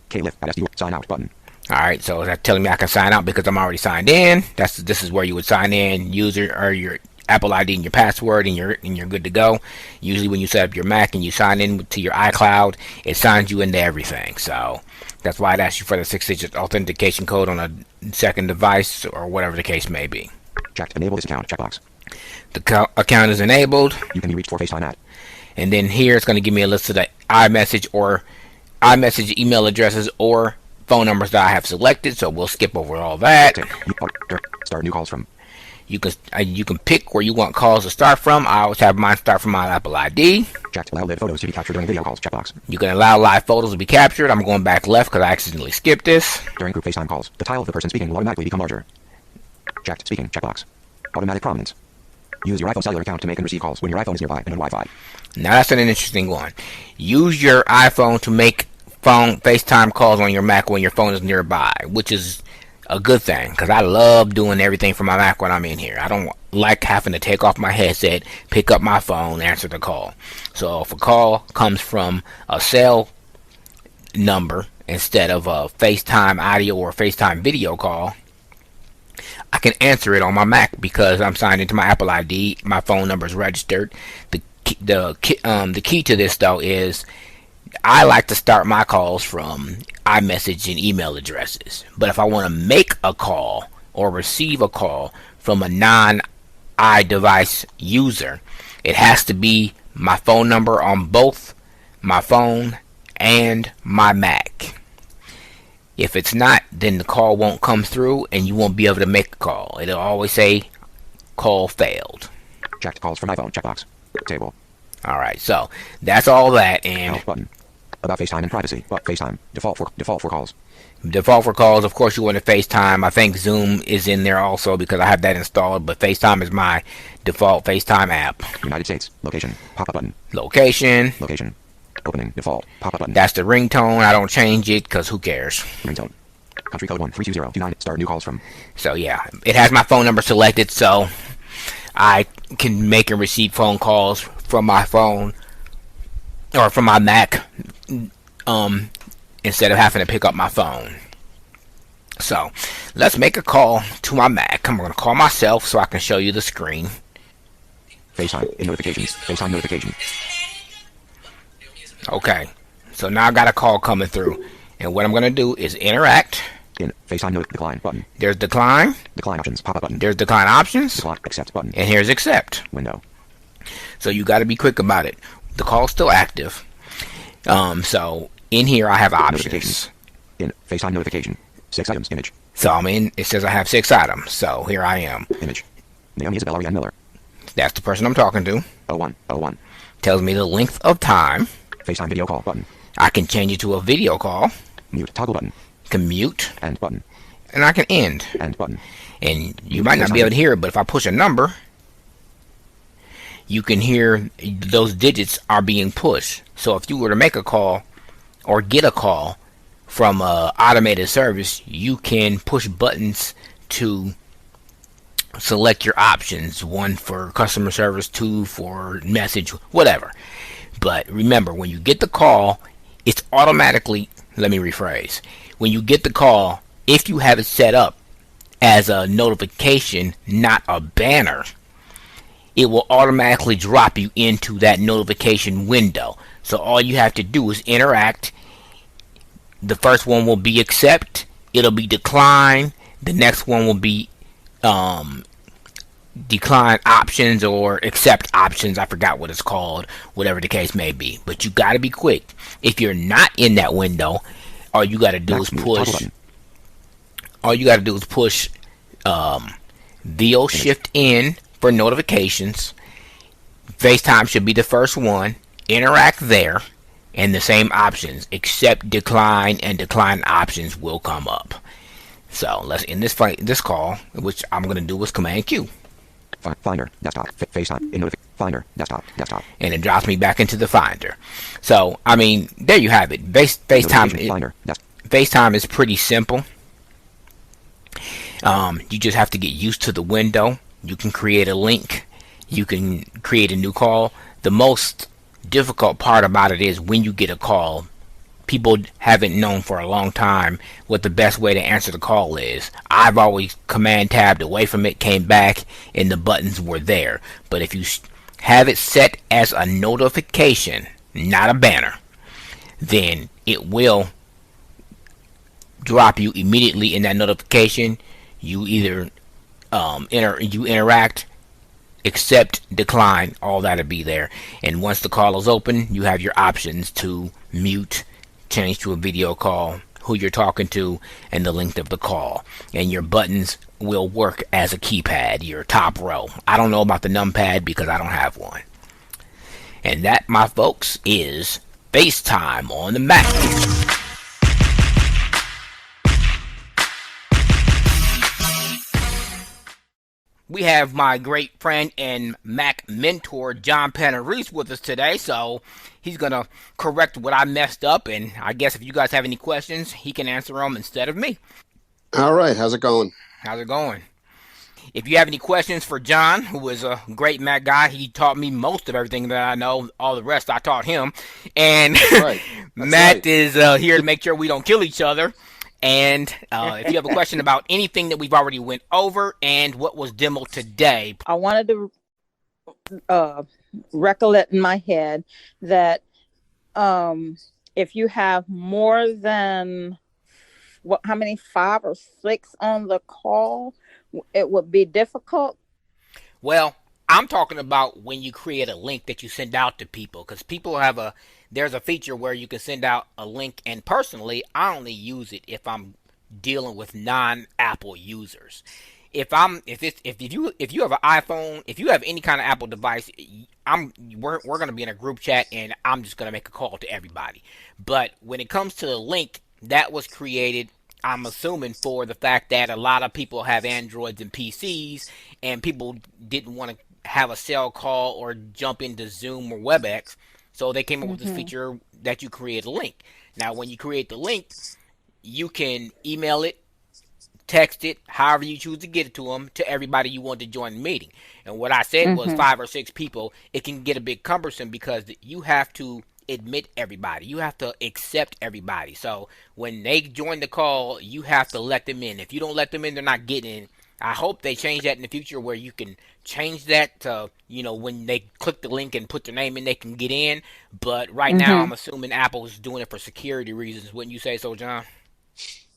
KLIF at SU sign out button. Alright, so that's telling me I can sign out because I'm already signed in. This is where you would sign in, user or your Apple ID and your password, and you're good to go. Usually when you set up your Mac and you sign in to your iCloud, it signs you into everything. So that's why it asks you for the 6-digit authentication code on a second device or whatever the case may be. Checked. Enable this account. Checkbox. The account is enabled. You can be reached for FaceTime at. And then here it's going to give me a list of the iMessage email addresses or phone numbers that I have selected. So we'll skip over all that. Start new calls from. You can pick where you want calls to start from. I always have mine start from my Apple ID. Checked. Allow live photos to be captured during video calls. Checkbox. You can allow live photos to be captured. I'm going back left because I accidentally skipped this. During group FaceTime calls, the title of the person speaking will automatically become larger. Checked. Speaking. Checkbox. Automatic prominence. Use your iPhone cellular account to make and receive calls when your iPhone is nearby and on Wi-Fi. Now that's an interesting one. Use your iPhone to make FaceTime calls on your Mac when your phone is nearby, which is a good thing, because I love doing everything from my Mac when I'm in here. I don't like having to take off my headset, pick up my phone, answer the call. So if a call comes from a cell number instead of a FaceTime audio or FaceTime video call, I can answer it on my Mac because I'm signed into my Apple ID. My phone number is registered. The key to this though is I like to start my calls from iMessage and email addresses. But if I want to make a call or receive a call from a non-iDevice user, it has to be my phone number on both my phone and my Mac. If it's not, then the call won't come through and you won't be able to make a call. It'll always say call failed. Checked calls from iPhone. Checkbox. Table. Alright, so that's all that. And Help button. About FaceTime and privacy. But FaceTime. Default for calls. default for calls, of course, you want to FaceTime. I think Zoom is in there also because I have that installed, but FaceTime is my default FaceTime app. United States. Location. Pop-up button. Location. Location. Opening. Default. Pop-up button. That's the ringtone. I don't change it because who cares? Ringtone. Country code 132029. Start new calls from. So yeah, it has my phone number selected, so I can make and receive phone calls from my phone or from my Mac instead of having to pick up my phone. So let's make a call to my Mac. I'm going to call myself so I can show you the screen. FaceTime. In notifications. FaceTime notification. Okay, so now I got a call coming through, and what I'm going to do is interact. In FaceTime note decline button. There's decline. Decline options. Pop-up button. There's decline options. Decline accept button. And here's accept. Window. So you got to be quick about it. The call's still active. So in here I have options. In FaceTime notification. 6 items. Image. So I'm in. It says I have 6 items. So here I am. Image. Naomi Isabella Rianne Miller. That's the person I'm talking to. 01. Tells me the length of time. FaceTime video call button. I can change it to a video call. Mute toggle button. Can mute. End button. And I can end. End button. And you might not be able to hear it, but if I push a number, you can hear those digits are being pushed. So if you were to make a call or get a call from a automated service, you can push buttons to select your options. 1 for customer service, 2 for message, whatever. But remember, when you get the call, it's automatically, let me rephrase. When you get the call, if you have it set up as a notification, not a banner, it will automatically drop you into that notification window. So all you have to do is interact. The first one will be accept. It'll be decline. The next one will be decline options or accept options. I forgot what it's called, whatever the case may be. But you got to be quick. If you're not in that window, all you got to do is push. All you got to do is push VO Shift N for notifications. FaceTime should be the first one. Interact there, and the same options, accept, decline, and decline options will come up. So let's end this call, which I'm going to do with Command Q. Finder, desktop, FaceTime, in Finder, desktop. And it drops me back into the Finder. So, I mean, there you have it. FaceTime is pretty simple. You just have to get used to the window. You can create a link. You can create a new call. The most difficult part about it is when you get a call, people haven't known for a long time what the best way to answer the call is. I've always command tabbed away from it, came back, and the buttons were there. But if you have it set as a notification, not a banner, then it will drop you immediately in that notification. You either interact, accept, decline, all that'll be there. And once the call is open, you have your options to mute, change to a video call, who you're talking to, and the length of the call. And your buttons will work as a keypad, your top row. I don't know about the numpad because I don't have one. And that, my folks, is FaceTime on the Mac. We have my great friend and Mac mentor, John Panarese, with us today. So he's going to correct what I messed up. And I guess if you guys have any questions, he can answer them instead of me. All right. How's it going? How's it going? If you have any questions for John, who is a great Mac guy, he taught me most of everything that I know. All the rest I taught him. And right. Matt is here to make sure we don't kill each other. And if you have a question about anything that we've already went over and what was demoed today. I wanted to recollect in my head that if you have more than how many, 5 or 6 on the call, it would be difficult. Well, I'm talking about when you create a link that you send out to people, because people have there's a feature where you can send out a link, and personally, I only use it if I'm dealing with non-Apple users. If you have an iPhone, if you have any kind of Apple device, we're gonna be in a group chat, and I'm just gonna make a call to everybody. But when it comes to the link that was created, I'm assuming for the fact that a lot of people have Androids and PCs, and people didn't want to have a cell call or jump into Zoom or WebEx, so they came up with this Mm-hmm. feature that you create a link. Now, when you create the link, you can email it, text it, however you choose to get it to them, to everybody you want to join the meeting. And what I said was Mm-hmm. 5 or 6 people. It can get a bit cumbersome because you have to admit everybody. You have to accept everybody. So when they join the call, you have to let them in. If you don't let them in, they're not getting in. I hope they change that in the future where you can change that to, when they click the link and put their name in, they can get in. But right now, Mm-hmm. I'm assuming Apple's doing it for security reasons. Wouldn't you say so, John?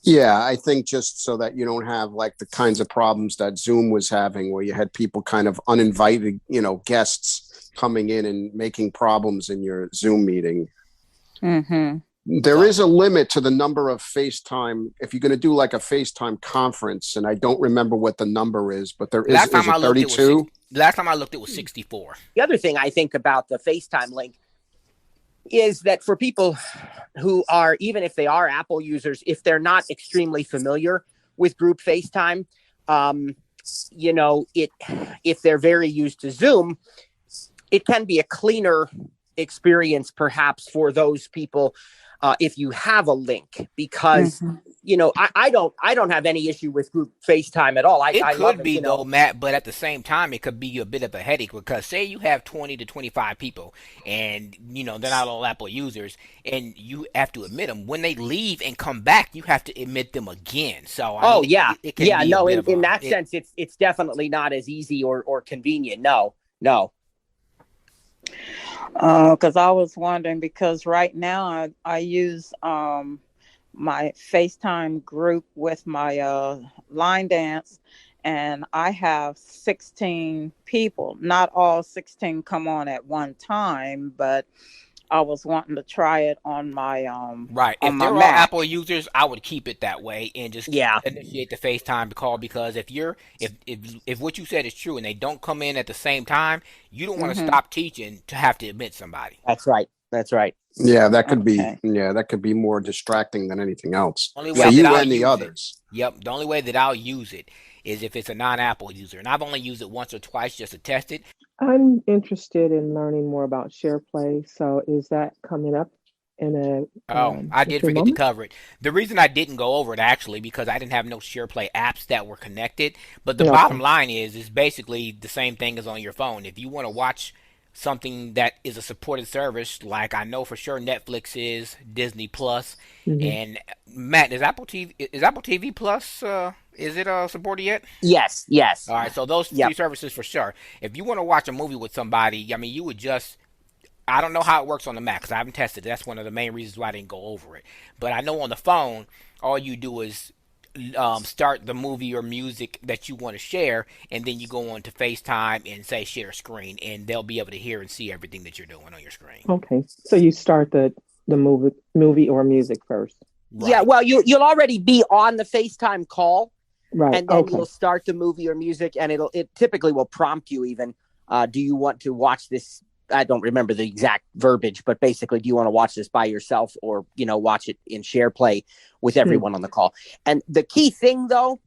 Yeah, I think just so that you don't have like the kinds of problems that Zoom was having, where you had people kind of uninvited, guests coming in and making problems in your Zoom meeting. Mm-hmm. There So is a limit to the number of FaceTime. If you're going to do like a FaceTime conference, and I don't remember what the number is, but last is time I it looked, it was six. 32? Last time I looked, it was 64. The other thing I think about the FaceTime link is that for people who are, even if they are Apple users, if they're not extremely familiar with group FaceTime, um, if they're very used to Zoom, it can be a cleaner experience perhaps for those people if you have a link, because Mm-hmm. I don't have any issue with group FaceTime at all. It I love could it. be though, Matt, but at the same time, it could be a bit of a headache because say you have 20 to 25 people, and they're not all Apple users, and you have to admit them when they leave and come back. You have to admit them again. So I Oh mean, yeah, it can yeah. be a No, bit in of in a that it. sense, it's definitely not as easy or convenient. No, no. Because I was wondering, because right now I use my FaceTime group with my line dance, and I have 16 people. Not all 16 come on at one time, but I was wanting to try it Right. on If my they're all Mac. Apple users, I would keep it that way and just Yeah, initiate the FaceTime call because if what you said is true and they don't come in at the same time, you don't want to Mm-hmm. stop teaching to have to admit somebody. that's right. That's right. Yeah, Okay. that could be more distracting than anything else Only for way Yeah. that you I'll and the use it. others. Yep, the only way that I'll use it is if it's a non-Apple user, and I've only used it once or twice just to test it. I'm interested in learning more about SharePlay. So is that coming up Oh, I in a did few forget to moments? cover it. The reason I didn't go over it actually because I didn't have no SharePlay apps that were connected. But the bottom Okay. line is basically the same thing as on your phone. If you want to watch something that is a supported service, like I know for sure Netflix is, Disney Plus, Hmm. and Matt, is Apple TV Plus is it supported yet? Yes. Yes. All right, so those three Yep. services for sure. If you want to watch a movie with somebody, I mean, you would just I don't know how it works on the Mac because I haven't tested it. That's one of the main reasons why I didn't go over it. But I know on the phone, all you do is start the movie or music that you want to share, and then you go on to FaceTime and say share screen, and they'll be able to hear and see everything that you're doing on your screen. Okay. So you start the movie or music first. Yeah. Right. Well, you'll already be on the FaceTime call, Right. and then Okay. you'll start the movie or music, and it typically will prompt you even. Do you want to watch this? I don't remember the exact verbiage, but basically, do you want to watch this by yourself or watch it in share play with Hmm. everyone on the call? And the key thing, though,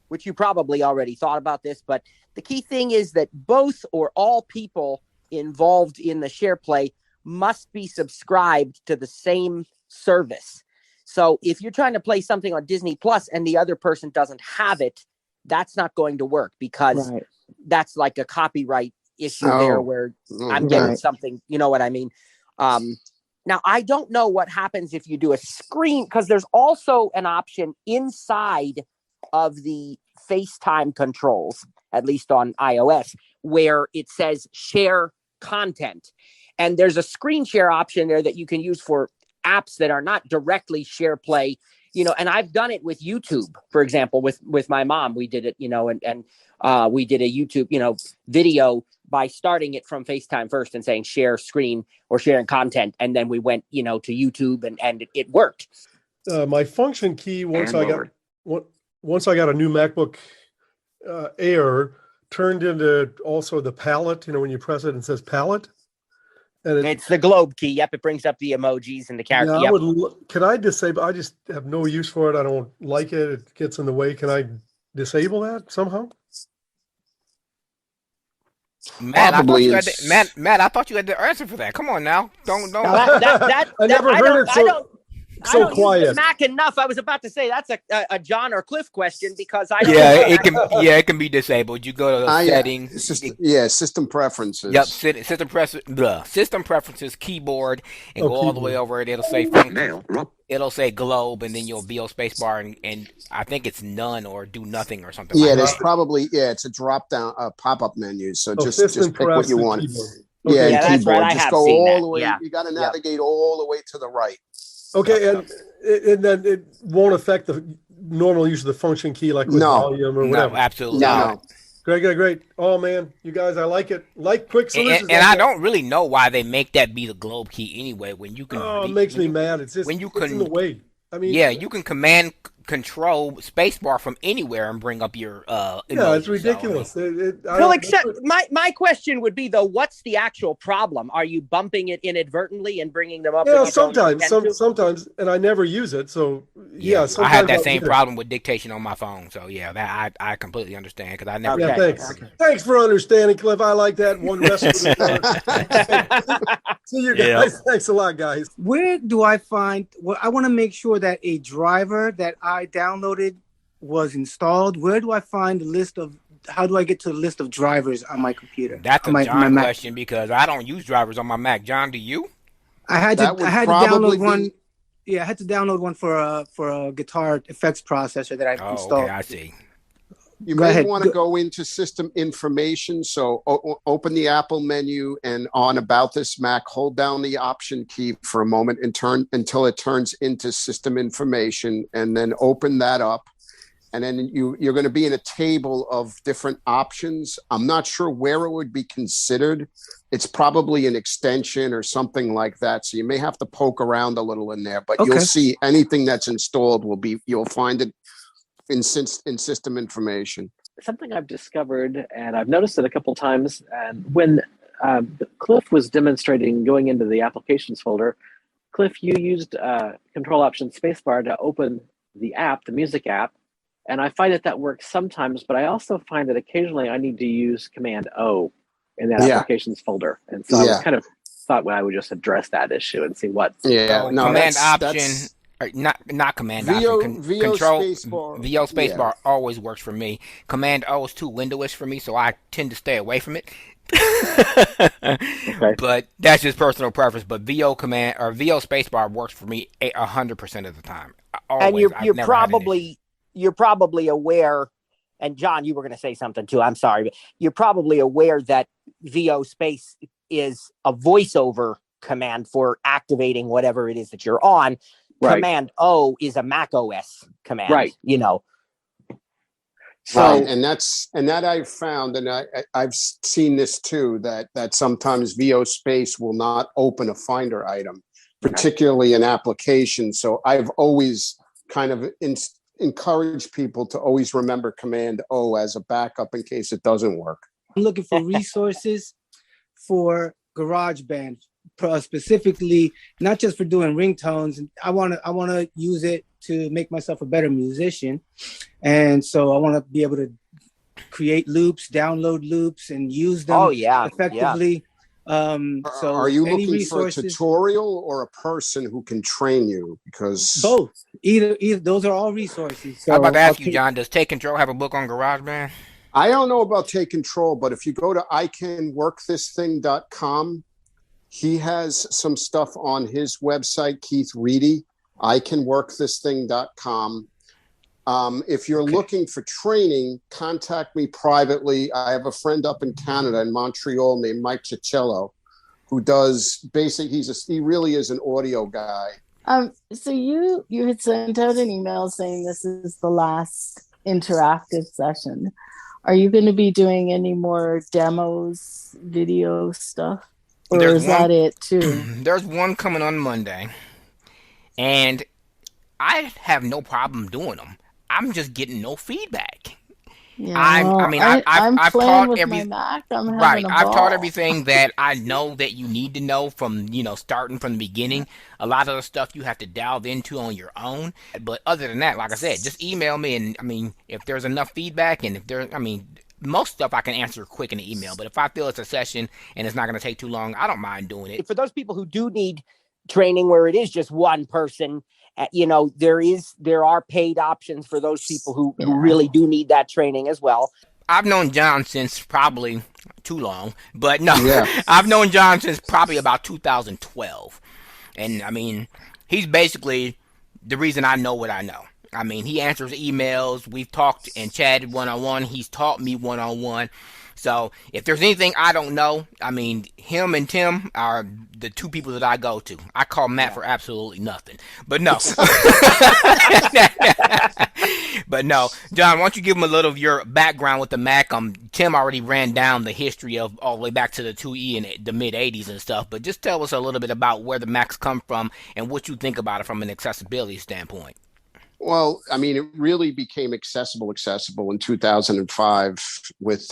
which you probably already thought about this, but the key thing is that both or all people involved in the share play must be subscribed to the same service. So if you're trying to play something on Disney Plus and the other person doesn't have it, that's not going to work because Right. that's like a copyright issue there Oh, where I'm okay. getting Right. something, you know what I mean? Um, Now, I don't know what happens if you do a screen, because there's also an option inside of the FaceTime controls, at least on iOS, where it says share content. And there's a screen share option there that you can use for apps that are not directly share play, and I've done it with YouTube, for example, with my mom. We did it, and we did a YouTube, video by starting it from FaceTime first and saying share screen or sharing content. And then we went, to YouTube and it worked. My function key, once I got a new MacBook Air, turned into also the palette, when you press it, it says palette. And it's the globe key. Yep. It brings up the emojis and the character. Yeah, yep. Can I disable? I just have no use for it. I don't like it. It gets in the way. Can I disable that somehow? Matt, I thought you had the answer for that. Come on now. Don't. I never heard it so quiet. Use Mac enough. I was about to say that's a John or Cliff question because I don't it can be disabled. You go to the settings. System preferences. Yep, system preferences keyboard and go all the way over it. It'll say function. It'll say globe, and then you'll VO spacebar, and I think it's none or do nothing or something. Yeah, like there's that. probably it's a drop down pop-up menu. So just pick what you want. Okay. Yeah, that's keyboard. Right. Just go all the way. Yeah. You got to navigate all the way to the right. Okay, and then it won't affect the normal use of the function key like with volume or whatever. No, absolutely not. Great. Oh man, you guys, I like it. Like quick solutions. And I don't really know why they make that be the globe key anyway. When you can, it makes me mad. It's just it's in the way. I mean, you can command control spacebar from anywhere and bring up your it's ridiculous. So, except my question would be though, what's the actual problem? Are you bumping it inadvertently and bringing them up? Yeah, sometimes, and I never use it. So sometimes I had that same problem with dictation on my phone. So that I completely understand because I never. Yeah, thanks. Okay. Thanks for understanding, Cliff. I like that one. See you guys. Yeah. Thanks a lot, guys. Where do I find? Well, I want to make sure that a driver that I downloaded was installed. Where do I find the list of? How do I get to the list of drivers on my computer? That's a John question because I don't use drivers on my Mac. John, do you? I had to download one. Yeah, I had to download one for a guitar effects processor that I installed. Okay, I see. You may want to go into system information. So open the Apple menu and on About This Mac, hold down the Option key for a moment and turn until it turns into system information, and then open that up. And then you're going to be in a table of different options. I'm not sure where it would be considered. It's probably an extension or something like that. So you may have to poke around a little in there, but you'll see anything that's installed you'll find it in system information. Something I've discovered, and I've noticed it a couple times, and when Cliff was demonstrating going into the applications folder, Cliff, you used Control Option Spacebar to open the app, the music app, and I find that works sometimes, but I also find that occasionally I need to use Command O in that applications folder, and so I was kind of thought I would just address that issue and see what. Command Option. Not Command Option. Control VO spacebar always works for me. Command O is too windowish for me, so I tend to stay away from it. But that's just personal preference. But VO command or VO spacebar works for me 100% of the time. Always. And you're probably aware. And John, you were going to say something too. I'm sorry, but you're probably aware that VO space is a voiceover command for activating whatever it is that you're on. Right. Command O is a macOS command, right? So, and that I've found, and I've seen this too, that sometimes VO space will not open a Finder item, particularly in applications. So I've always kind of encouraged people to always remember Command O as a backup in case it doesn't work. I'm looking for resources for GarageBand. Specifically, not just for doing ringtones. I want to use it to make myself a better musician, and so I want to be able to create loops, download loops, and use them effectively. So, are you looking for a tutorial or a person who can train you? Because both, either those are all resources. So I'm about to ask you, John. Does Take Control have a book on GarageBand? I don't know about Take Control, but if you go to icanworkthisthing.com. He has some stuff on his website, Keith Reedy, icanworkthisthing.com. If you're looking for training, contact me privately. I have a friend up in Canada, in Montreal, named Mike Ciccello, who does he really is an audio guy. So you had sent out an email saying this is the last interactive session. Are you going to be doing any more demos, video stuff, or There's is that one. it too? There's one coming on Monday, and I have no problem doing them. I'm just getting no feedback. Yeah, well, I'm I've playing taught with my every Mac. I'm having right. a I've taught ball. everything that I know that you need to know from starting from the beginning. A lot of the stuff you have to delve into on your own. But other than that, like I said, just email me, and I mean, if there's enough feedback, and if there, I mean, most stuff I can answer quick in the email. But if I feel it's a session and it's not going to take too long, I don't mind doing it. For those people who do need training where it is just one person, there are paid options for those people who really do need that training as well. I've known John since probably too long, but no, Yeah. I've known John since probably about 2012. And I mean, he's basically the reason I know what I know. I mean, he answers emails. We've talked and chatted one-on-one. He's taught me one-on-one. So if there's anything I don't know, I mean, him and Tim are the two people that I go to. I call Matt for absolutely nothing. But no. But no. John, why don't you give him a little of your background with the Mac? Tim already ran down the history of all the way back to the 2E in the mid-'80s and stuff. But just tell us a little bit about where the Macs come from and what you think about it from an accessibility standpoint. Well, I mean, it really became accessible in 2005 with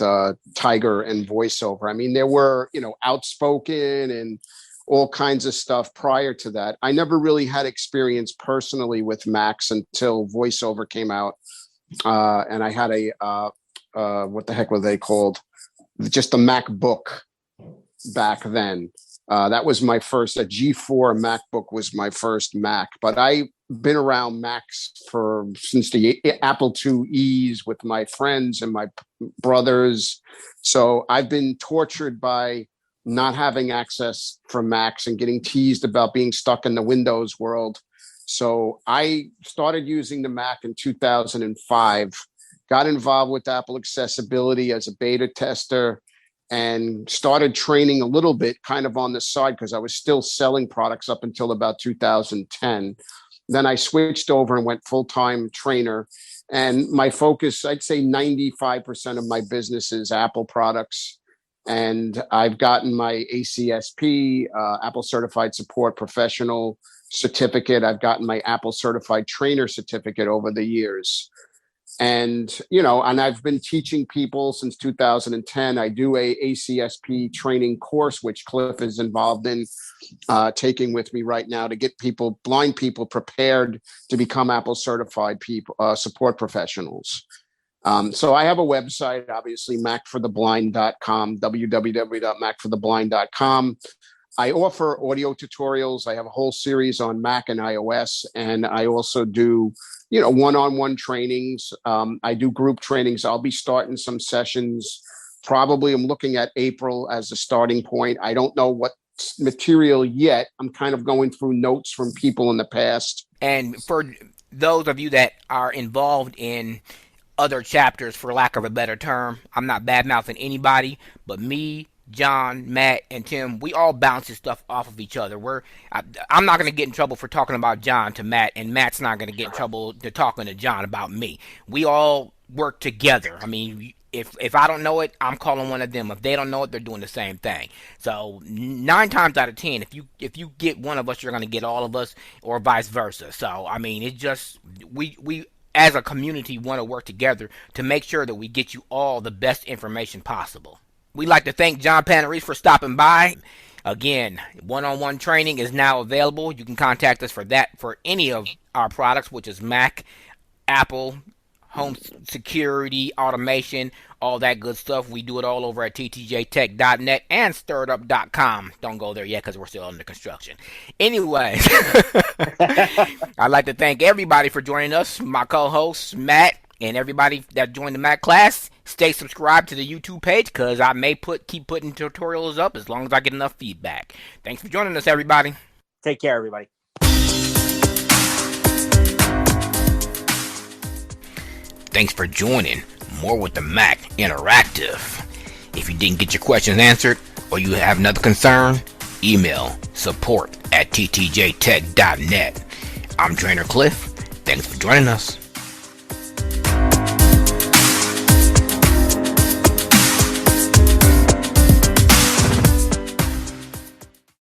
Tiger and VoiceOver. I mean, there were, Outspoken and all kinds of stuff prior to that. I never really had experience personally with Macs until VoiceOver came out. And I had what the heck were they called? Just a MacBook back then. That was my first, a G4 MacBook was my first Mac, but I've been around Macs since the Apple IIe's with my friends and my brothers. So I've been tortured by not having access for Macs and getting teased about being stuck in the Windows world. So I started using the Mac in 2005, got involved with Apple Accessibility as a beta tester, and started training a little bit kind of on the side because I was still selling products up until about 2010. Then I switched over and went full-time trainer. And my focus, I'd say 95% of my business is Apple products. And I've gotten my ACSP, Apple Certified Support Professional certificate. I've gotten my Apple Certified Trainer certificate over the years. And, and I've been teaching people since 2010. I do a ACSP training course, which Cliff is involved in taking with me right now to get blind people prepared to become Apple certified support professionals. So I have a website, obviously, macfortheblind.com, www.macfortheblind.com. I offer audio tutorials. I have a whole series on Mac and iOS, and I also do one-on-one trainings. I do group trainings. I'll be starting some sessions. Probably I'm looking at April as a starting point. I don't know what material yet. I'm kind of going through notes from people in the past. And for those of you that are involved in other chapters, for lack of a better term, I'm not bad-mouthing anybody, but me, John, Matt, and Tim, we all bounce this stuff off of each other. I'm not going to get in trouble for talking about John to Matt, and Matt's not going to get in trouble to talking to John about me. We all work together. I mean, if I don't know it, I'm calling one of them. If they don't know it, they're doing the same thing. So 9 times out of 10, if you get one of us, you're going to get all of us, or vice versa. So I mean, it's just we as a community want to work together to make sure that we get you all the best information possible. We'd like to thank John Panarese for stopping by. Again, one-on-one training is now available. You can contact us for any of our products, which is Mac, Apple, home security, automation, all that good stuff. We do it all over at ttjtech.net and stirredup.com. Don't go there yet because we're still under construction. Anyways, I'd like to thank everybody for joining us, my co-hosts, Matt, and everybody that joined the Mac class. Stay subscribed to the YouTube page because I may keep putting tutorials up as long as I get enough feedback. Thanks for joining us, everybody. Take care, everybody. Thanks for joining More with the Mac Interactive. If you didn't get your questions answered or you have another concern, email support@ttjtech.net. I'm Trainer Cliff. Thanks for joining us.